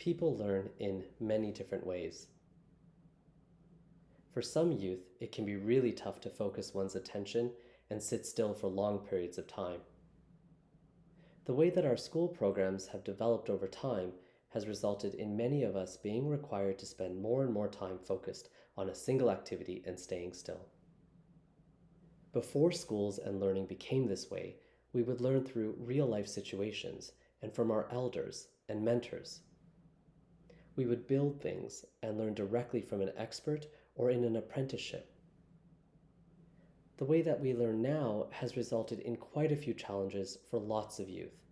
People learn in many different ways. For some youth, it can be really tough to focus one's attention and sit still for long periods of time. The way that our school programs have developed over time has resulted in many of us being required to spend more and more time focused on a single activity and staying still. Before schools and learning became this way, we would learn through real-life situations and from our elders and mentors. We would build things and learn directly from an expert or in an apprenticeship. The way that we learn now has resulted in quite a few challenges for lots of youth.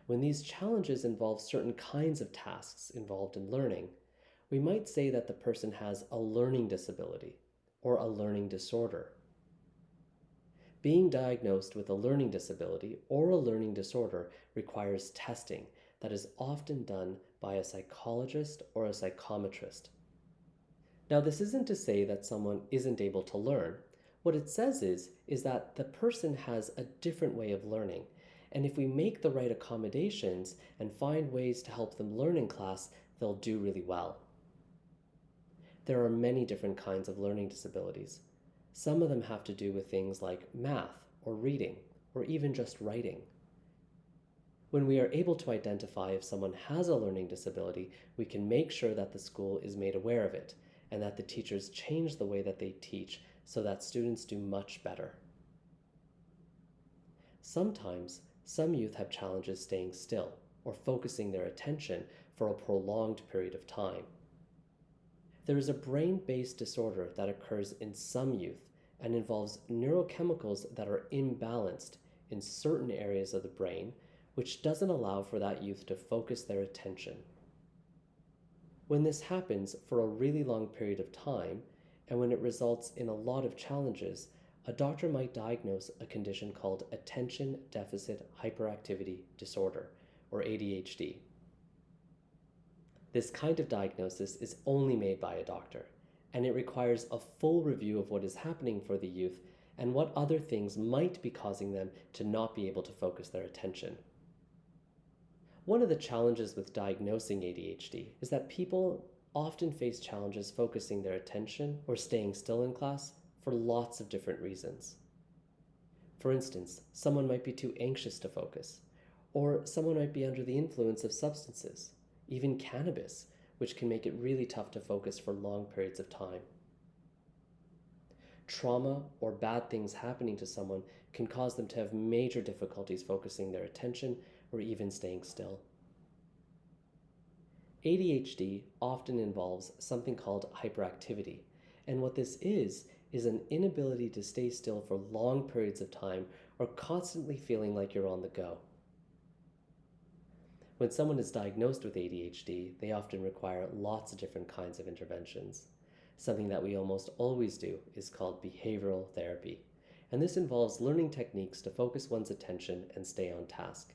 When these challenges involve certain kinds of tasks involved in learning, we might say that the person has a learning disability or a learning disorder. Being diagnosed with a learning disability or a learning disorder requires testing that is often done by a psychologist or a psychometrist. Now, this isn't to say that someone isn't able to learn. What it says is that the person has a different way of learning, and if we make the right accommodations and find ways to help them learn in class, they'll do really well. There are many different kinds of learning disabilities. Some of them have to do with things like math or reading or even just writing. When we are able to identify if someone has a learning disability, we can make sure that the school is made aware of it and that the teachers change the way that they teach so that students do much better. Sometimes, some youth have challenges staying still or focusing their attention for a prolonged period of time. There is a brain-based disorder that occurs in some youth and involves neurochemicals that are imbalanced in certain areas of the brain, which doesn't allow for that youth to focus their attention. When this happens for a really long period of time, and when it results in a lot of challenges, a doctor might diagnose a condition called attention deficit hyperactivity disorder, or ADHD. This kind of diagnosis is only made by a doctor, and it requires a full review of what is happening for the youth and what other things might be causing them to not be able to focus their attention. One of the challenges with diagnosing ADHD is that people often face challenges focusing their attention or staying still in class for lots of different reasons. For instance, someone might be too anxious to focus, or someone might be under the influence of substances, even cannabis, which can make it really tough to focus for long periods of time. Trauma or bad things happening to someone can cause them to have major difficulties focusing their attention or even staying still. ADHD often involves something called hyperactivity, and what this is an inability to stay still for long periods of time or constantly feeling like you're on the go. When someone is diagnosed with ADHD, they often require lots of different kinds of interventions. Something that we almost always do is called behavioral therapy, and this involves learning techniques to focus one's attention and stay on task.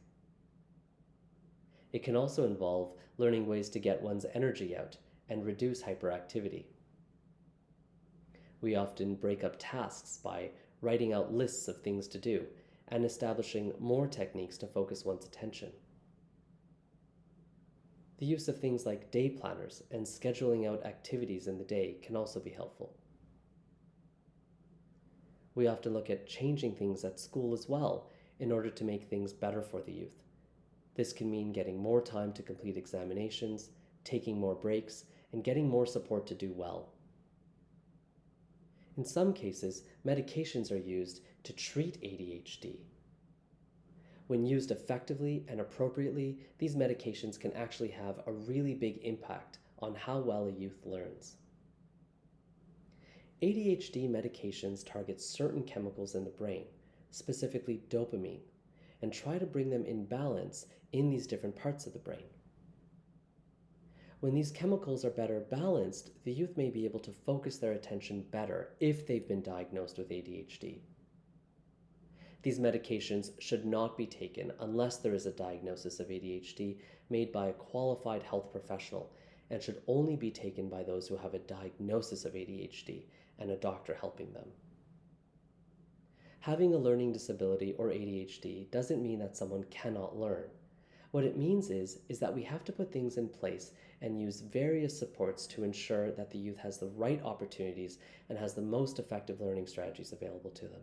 It can also involve learning ways to get one's energy out and reduce hyperactivity. We often break up tasks by writing out lists of things to do and establishing more techniques to focus one's attention. The use of things like day planners and scheduling out activities in the day can also be helpful. We often look at changing things at school as well in order to make things better for the youth. This can mean getting more time to complete examinations, taking more breaks, and getting more support to do well. In some cases, medications are used to treat ADHD. When used effectively and appropriately, these medications can actually have a really big impact on how well a youth learns. ADHD medications target certain chemicals in the brain, specifically dopamine, and try to bring them in balance in these different parts of the brain. When these chemicals are better balanced, the youth may be able to focus their attention better if they've been diagnosed with ADHD. These medications should not be taken unless there is a diagnosis of ADHD made by a qualified health professional and should only be taken by those who have a diagnosis of ADHD and a doctor helping them. Having a learning disability or ADHD doesn't mean that someone cannot learn. What it means is that we have to put things in place and use various supports to ensure that the youth has the right opportunities and has the most effective learning strategies available to them.